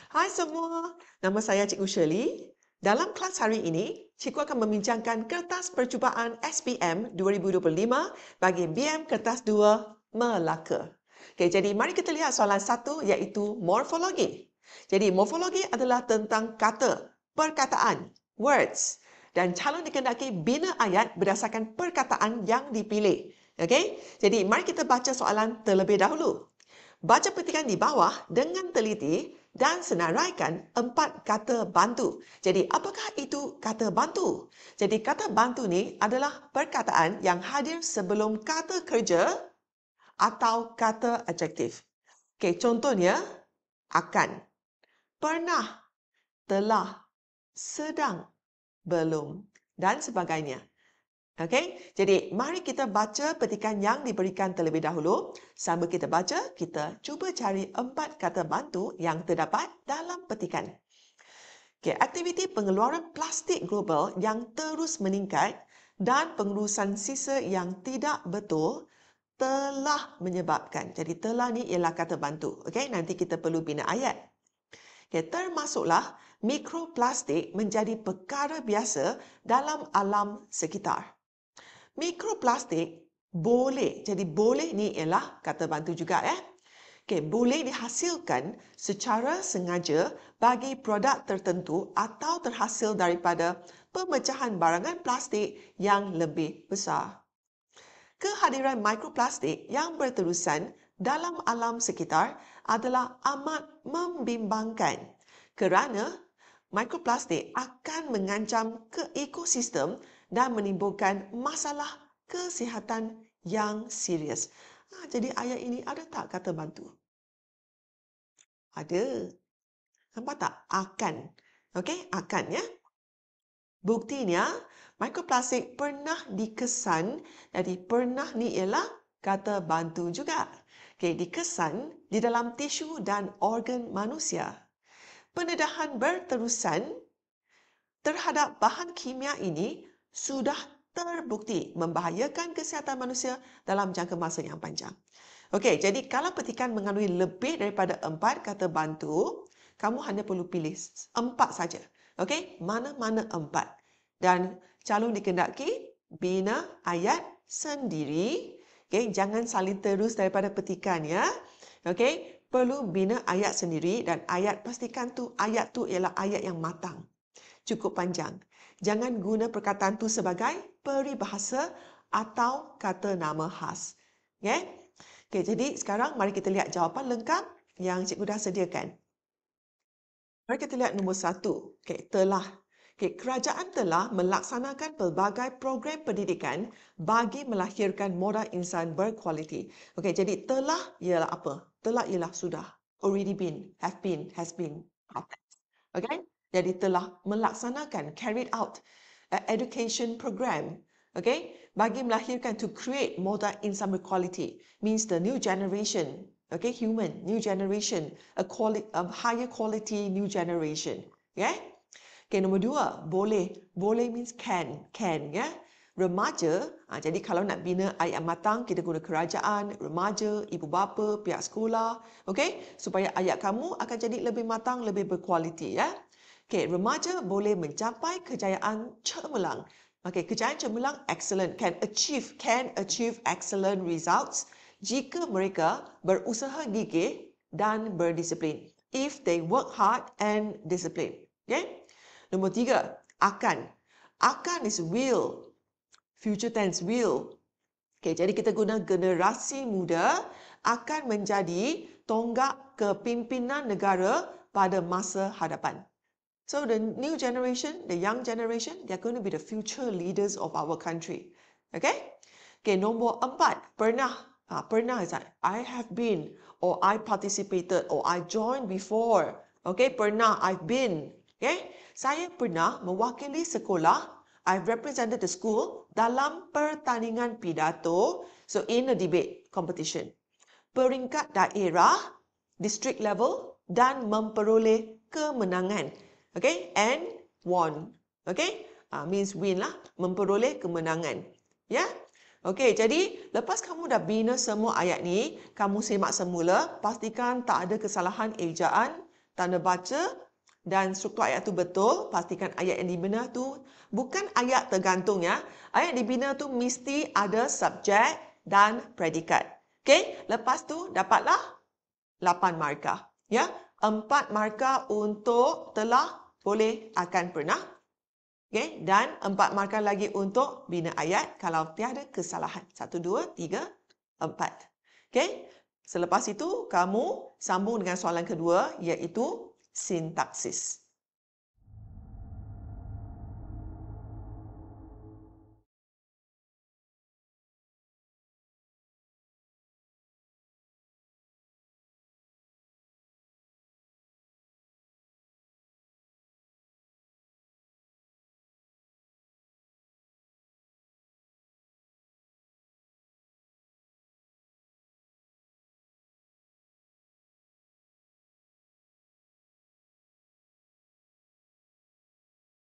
Hai semua, nama saya Cikgu Shirley. Dalam kelas hari ini, Cikgu akan membincangkan kertas percubaan SPM 2025 bagi BM Kertas 2 Melaka. Okey, jadi mari kita lihat soalan 1 iaitu morfologi. Jadi morfologi adalah tentang kata, perkataan, words dan calon dikehendaki bina ayat berdasarkan perkataan yang dipilih. Okey, jadi mari kita baca soalan terlebih dahulu. Baca petikan di bawah dengan teliti dan senaraikan 4 kata bantu. Jadi, apakah itu kata bantu? Jadi, kata bantu ni adalah perkataan yang hadir sebelum kata kerja atau kata adjektif. Okey, contohnya akan, pernah, telah, sedang, belum dan sebagainya. Okey, jadi mari kita baca petikan yang diberikan terlebih dahulu. Sambil kita baca, kita cuba cari 4 kata bantu yang terdapat dalam petikan. Okey, aktiviti pengeluaran plastik global yang terus meningkat dan pengurusan sisa yang tidak betul telah menyebabkan. Jadi telah ni ialah kata bantu. Okey, nanti kita perlu bina ayat. Okay, termasuklah mikroplastik menjadi perkara biasa dalam alam sekitar. Mikroplastik boleh, jadi boleh ni ialah kata bantu juga Okay, boleh dihasilkan secara sengaja bagi produk tertentu atau terhasil daripada pemecahan barangan plastik yang lebih besar. Kehadiran mikroplastik yang berterusan dalam alam sekitar adalah amat membimbangkan kerana mikroplastik akan mengancam ke ekosistem dan menimbulkan masalah kesihatan yang serius. Jadi ayat ini ada tak kata bantu? Ada. Nampak tak? Akan. Okey, akan ya. Buktinya, mikroplastik pernah dikesan. Jadi pernah ni ialah kata bantu juga. Okey, dikesan di dalam tisu dan organ manusia. Pendedahan berterusan terhadap bahan kimia ini sudah terbukti membahayakan kesihatan manusia dalam jangka masa yang panjang. Okey, jadi kalau petikan mengandungi lebih daripada 4 kata bantu, kamu hanya perlu pilih 4 saja. Okey, mana-mana 4. Dan calon dikehendaki bina ayat sendiri. Okey, jangan salin terus daripada petikan ya. Okey, perlu bina ayat sendiri dan pastikan ayat tu ialah ayat yang matang. Cukup panjang. Jangan guna perkataan tu sebagai peribahasa atau kata nama khas. Okay? Okay, jadi sekarang mari kita lihat jawapan lengkap yang cikgu dah sediakan. Mari kita lihat nombor 1. Okay, telah. Okay, kerajaan telah melaksanakan pelbagai program pendidikan bagi melahirkan modal insan berkualiti. Okay, jadi telah ialah apa? Telah ialah sudah. Already been, have been, has been. Okay? Jadi telah melaksanakan, carried out education program, okay, bagi melahirkan, to create modal insan berkualiti, means the new generation, okay, human, new generation, a higher quality new generation, yeah. Okay, nombor 2, boleh. Boleh means can, yeah. Remaja, jadi kalau nak bina ayat matang, kita guna kerajaan, remaja, ibu bapa, pihak sekolah, okay, supaya ayat kamu akan jadi lebih matang, lebih berkualiti, ya. Okay, remaja boleh mencapai kejayaan cemerlang. Okay, kejayaan cemerlang excellent, can achieve excellent results jika mereka berusaha gigih dan berdisiplin. If they work hard and discipline. Okay? Nombor 3, akan. Akan is will. Future tense will. Okay, jadi kita guna generasi muda akan menjadi tonggak kepimpinan negara pada masa hadapan. So the new generation, the young generation, they're going to be the future leaders of our country. Okay? Okay, nombor 4, pernah. Pernah is that I have been, or I participated, or I joined before. Okay, pernah, I've been. Okay? Saya pernah mewakili sekolah. I've represented the school dalam pertandingan pidato. So in a debate competition. Peringkat daerah, district level, dan memperoleh kemenangan. Okay, and won. Okay, means win lah, memperoleh kemenangan. Ya, yeah? Okay, jadi lepas kamu dah bina semua ayat ni, kamu semak semula, pastikan tak ada kesalahan ejaan, tanda baca dan struktur ayat tu betul. Pastikan ayat yang dibina tu bukan ayat tergantung ya. Ayat dibina tu mesti ada subjek dan predikat. Okey, lepas tu dapatlah 8 markah. Ya, 4 markah untuk telah, boleh, akan, pernah. Okey, dan 4 markah lagi untuk bina ayat kalau tiada kesalahan. 1, 2, 3, 4. Okey, selepas itu kamu sambung dengan soalan kedua iaitu sintaksis.